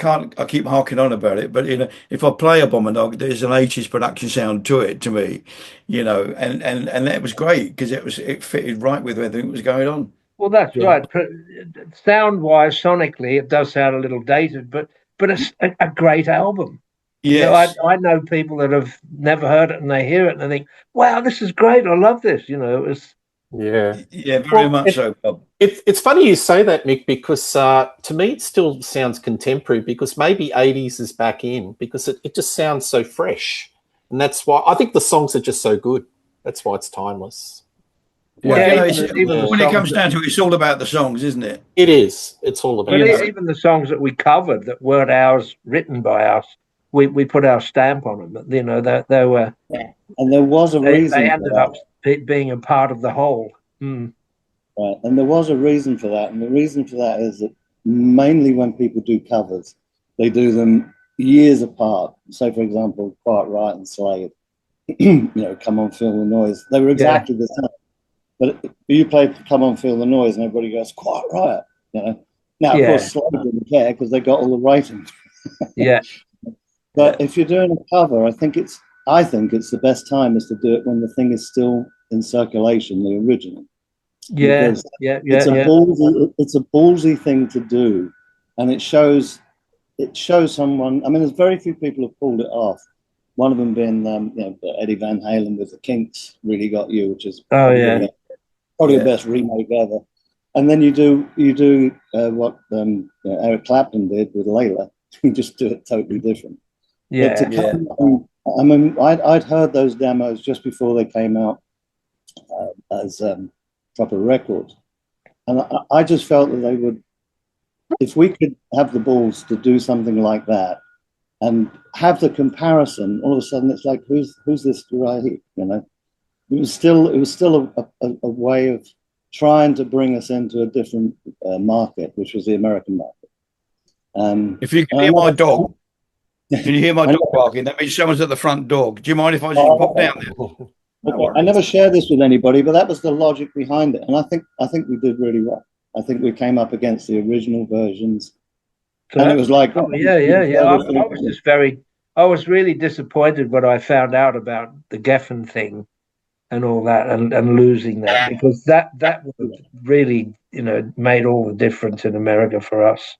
keep harking on about it, but if I play Abominog, there's an 80s production sound to it, to me, and that was great because it fitted right with everything that was going on. Well, that's right. Sound-wise, sonically, it does sound a little dated, but it's a great album. Yes. I know people that have never heard it and they hear it and they think, "Wow, this is great! I love this." It was. Yeah, very much so, Bob. It's funny you say that, Mick, because to me it still sounds contemporary because maybe 80s is back in because it just sounds so fresh. And that's why I think the songs are just so good. That's why it's timeless. When it comes down to it, it's all about the songs, isn't it? It is. It's all about even the songs that we covered that weren't ours, written by us, we put our stamp on them. You know, they were, and there was a reason. They ended up being a part of the whole. Mm. Right, and there was a reason for that, and the reason for that is that mainly when people do covers, they do them years apart. So, for example, Quiet Riot and Slade, you know, Come On Feel the Noise. They were exactly the same. But you play Come On Feel the Noise, and everybody goes Quiet Riot. You know. Now, of course, Slade didn't care because they got all the writing. Yeah. But if you're doing a cover, I think it's the best time is to do it when the thing is still in circulation, the original. It's a ballsy thing to do, and it shows someone. I mean, there's very few people who've pulled it off. One of them being Eddie Van Halen with the Kinks, Really Got You, which is probably the best remake ever. And then you do what Eric Clapton did with Layla. You just do it totally different. I mean, I'd heard those demos just before they came out as proper records, and I just felt that they would, if we could have the balls to do something like that and have the comparison, all of a sudden it's like, who's this Uriah Heep? You know, it was still a way of trying to bring us into a different market, which was the American market. If you can hear my dog, can you hear my dog barking? That means someone's at the front door. Do you mind if I just pop down there? Okay. I never shared this with anybody, but that was the logic behind it, and I think we did really well. I think we came up against the original versions, and it was like, I was really disappointed when I found out about the Geffen thing and all that, and losing that, because that would really, you know, made all the difference in America for us.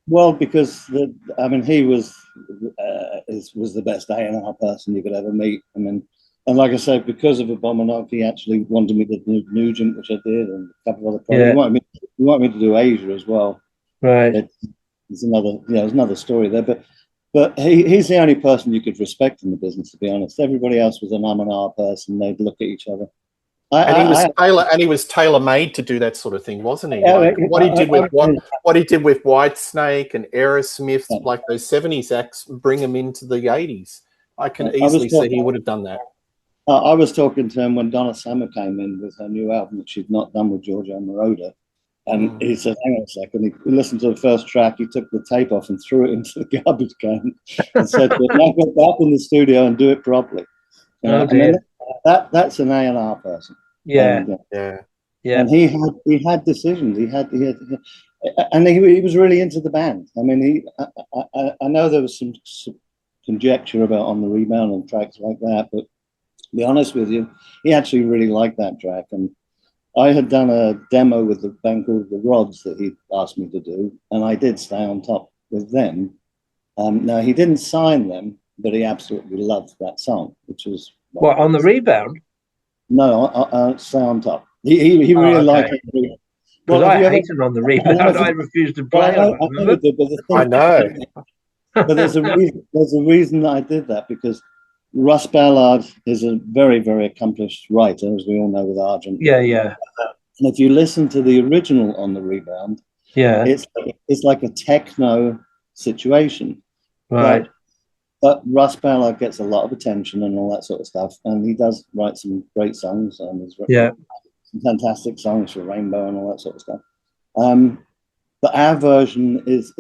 Well, because he was the best A&R person you could ever meet. I mean. And like I said, because of Abominog, he actually wanted me to do Nugent, which I did, and a couple of other projects. He wanted me to do Asia as well. Right. There's another story there. But he's the only person you could respect in the business, to be honest. Everybody else was an R person. They'd look at each other. He was tailor-made to do that sort of thing, wasn't he? What he did with Whitesnake and Aerosmith, like those 70s acts, bring them into the 80s. I can easily see he would have done that. I was talking to him when Donna Summer came in with her new album that she'd not done with Giorgio Moroder. And he said, hang on a second. He listened to the first track, he took the tape off and threw it into the garbage can and said, now go back in the studio and do it properly. That's an A&R person. Yeah. And he had decisions. And he was really into the band. I mean, I know there was some conjecture about On the Rebound and tracks like that, but to be honest with you, he actually really liked that track. And I had done a demo with the band called The Rods that he asked me to do, and I did Stay on Top with them. Now, he didn't sign them, but he absolutely loved that song, which was... What, On the Rebound? No, Stay on Top. He really liked it. Because I hated On the Rebound. I refused to play on it. I know. But there's a reason that I did that, because Russ Ballard is a very, very accomplished writer, as we all know with Argent. Yeah. And if you listen to the original On the Rebound, it's like a techno situation. Right. But Russ Ballard gets a lot of attention and all that sort of stuff. And he does write some great songs. And he's written some fantastic songs for Rainbow and all that sort of stuff. But our version is,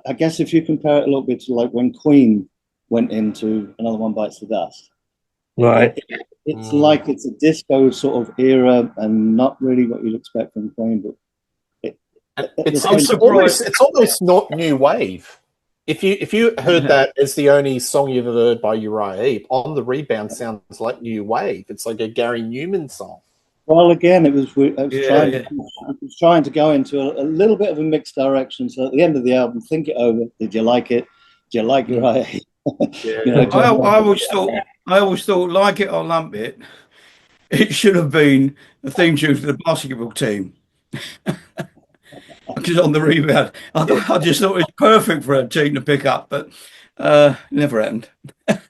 I guess if you compare it a little bit to like when Queen went into Another One Bites the Dust. Right. It's like it's a disco sort of era and not really what you'd expect from Queen, but it's almost not new wave. If you heard that as the only song you've ever heard by Uriah Heep, On the Rebound sounds like new wave. It's like a Gary Newman song. Well, again, it was trying to go into a little bit of a mixed direction. So at the end of the album, think it over. Did you like it? Do you like Uriah Heep? I always thought, like it or lump it, it should have been the theme tune for the basketball team. Because On the Rebound, I just thought it was perfect for a team to pick up, but never happened. But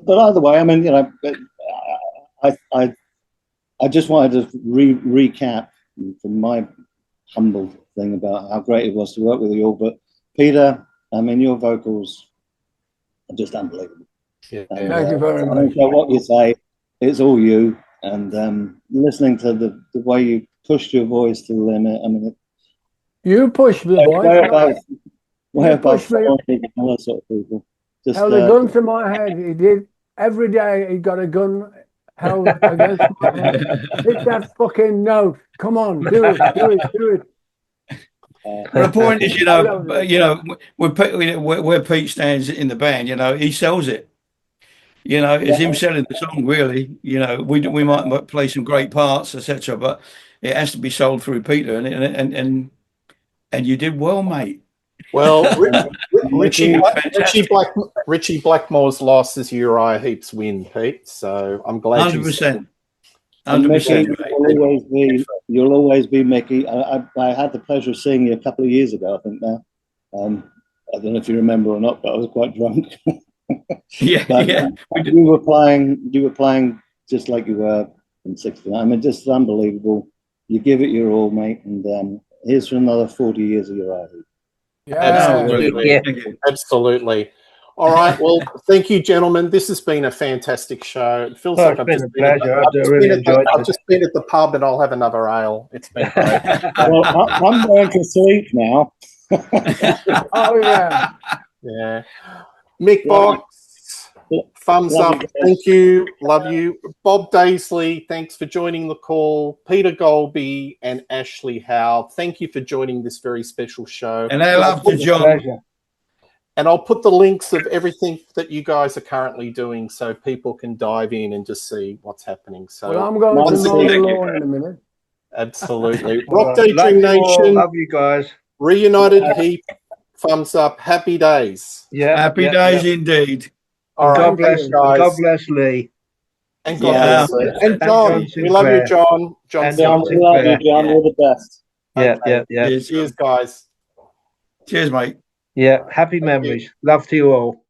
either way, I mean, I just wanted to recap from my humble thing about how great it was to work with you all. But Peter, I mean, your vocals are just unbelievable. Yeah. And, Thank you very I much. don't care what you say, it's all you. And listening to the way you pushed your voice to the limit, I mean, You pushed the voice. way not- above, way You above pushed me. other sort of people. Just Held a gun to my head. He did. Every day he got a gun held against my head. Hit that fucking note. Come on, do it, do it, do it. The point is, I love it. where Pete stands in the band, he sells it. It's him selling the song, really. We might play some great parts, etc., but it has to be sold through Peter, and you did well, mate. Well, Richie Fantastic. Blackmore's loss is Uriah Heep's win, Pete. So I'm glad 100%. And 100%. Mickey, you'll always be Mickey. I had the pleasure of seeing you a couple of years ago, I think now. I don't know if you remember or not, but I was quite drunk. Yeah, But yeah. you were playing just like you were in '69. I mean, just unbelievable. You give it your all, mate. And here's for another 40 years of your life. Yeah. Absolutely. Yeah. Absolutely. All right. Well, thank you, gentlemen. This has been a fantastic show. It feels Oh, like it's been a pleasure. I've I've really enjoyed I've it. just been at the pub and I'll have another ale. It's been great. Well, I'm going to sleep now. Oh yeah. Yeah. Mick Love Box, thumbs Love up. you guys. Thank you. Love you. Bob Daisley, thanks for joining the call. Peter Goalby and Ashley Howe, thank you for joining this very special show. And I love to John. Pleasure. And I'll put the links of everything that you guys are currently doing so people can dive in and just see what's happening. So Well, I'm going to once mow the again, lawn in a minute. absolutely. All Rock right. Daydream Love you all. Nation, Love you guys. reunited Heep, thumbs up, happy days. Yeah. Happy days indeed. All right, God bless. thanks, guys. God bless Lee. And God Yeah. bless you. And John John, we love you, Sinclair. John. John, And John, John we love you, Sinclair. John. You're the best. Yeah, Okay. yeah. Cheers. Cheers, guys. Cheers, mate. Yeah. Happy you. memories. Love to you all.